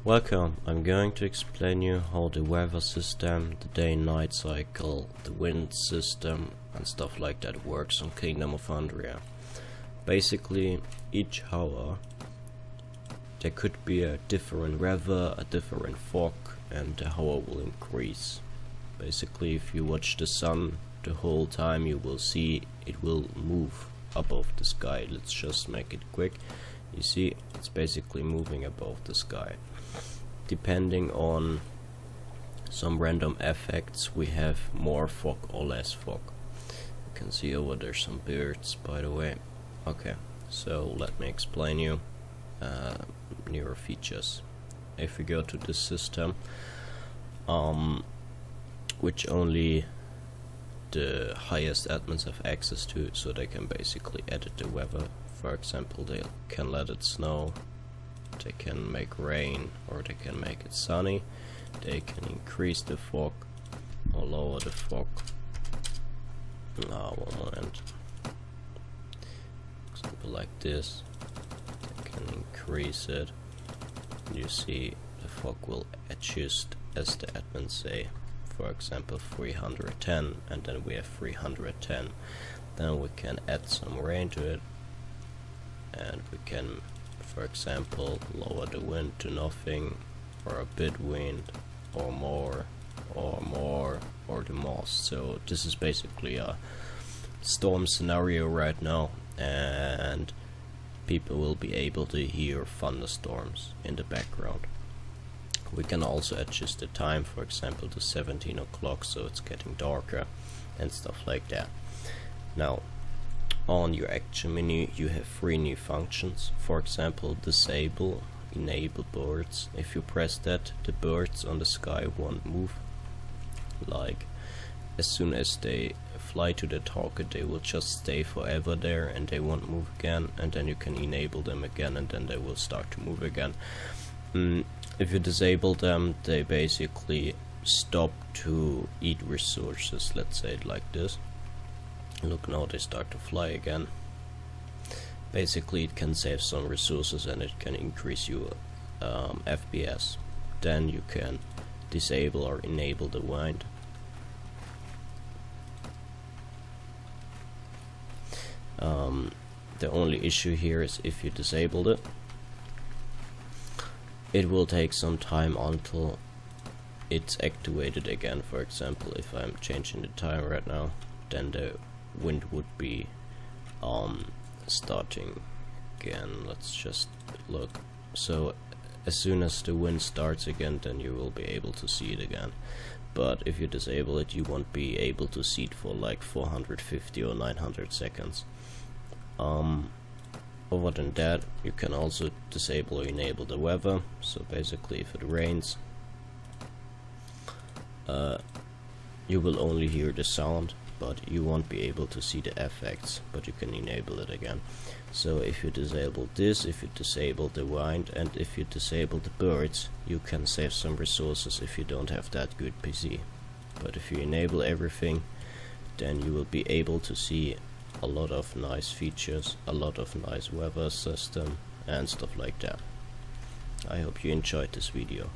Welcome, I'm going to explain you how the weather system, the day-night cycle, the wind system and stuff like that works on Kingdom of Andria. Basically, each hour there could be a different weather, a different fog, and the hour will increase. Basically, if you watch the sun the whole time, you will see it will move above the sky. Let's just make it quick. You see, it's basically moving above the sky. Depending on some random effects, we have more fog or less fog. You can see over there some birds, by the way. Okay, so let me explain you newer features. If we go to this system, which only the highest admins have access to, so they can basically edit the weather. For example, they can let it snow, they can make rain, or they can make it sunny. They can increase the fog or lower the fog. One moment. Example like this. They can increase it. You see the fog will adjust as the admins say. For example 310, and then we have 310. Then we can add some rain to it, and we can, for example, lower the wind to nothing, or a bit wind, or more, or the most. So this is basically a storm scenario right now, and people will be able to hear thunderstorms in the background. We can also adjust the time, for example to 17 o'clock, so it's getting darker and stuff like that. Now, on your action menu you have 3 new functions. For example, disable, enable birds. If you press that, the birds on the sky won't move. Like, as soon as they fly to the target, they will just stay forever there and they won't move again, and then you can enable them again and then they will start to move again. If you disable them, they basically stop to eat resources, let's say it like this. Look, now they start to fly again. Basically it can save some resources and it can increase your FPS. Then you can disable or enable the wind. The only issue here is if you disabled it, it will take some time until it's activated again. For example, if I'm changing the time right now, then the wind would be starting again. Let's just look. So as soon as the wind starts again, then you will be able to see it again. But if you disable it, you won't be able to see it for like 450 or 900 seconds. Other than that, you can also disable or enable the weather. So basically, if it rains, you will only hear the sound, but you won't be able to see the effects, but you can enable it again. So if you disable this, if you disable the wind, and if you disable the birds, you can save some resources if you don't have that good PC. But if you enable everything, then you will be able to see a lot of nice features, a lot of nice weather system and stuff like that. I hope you enjoyed this video.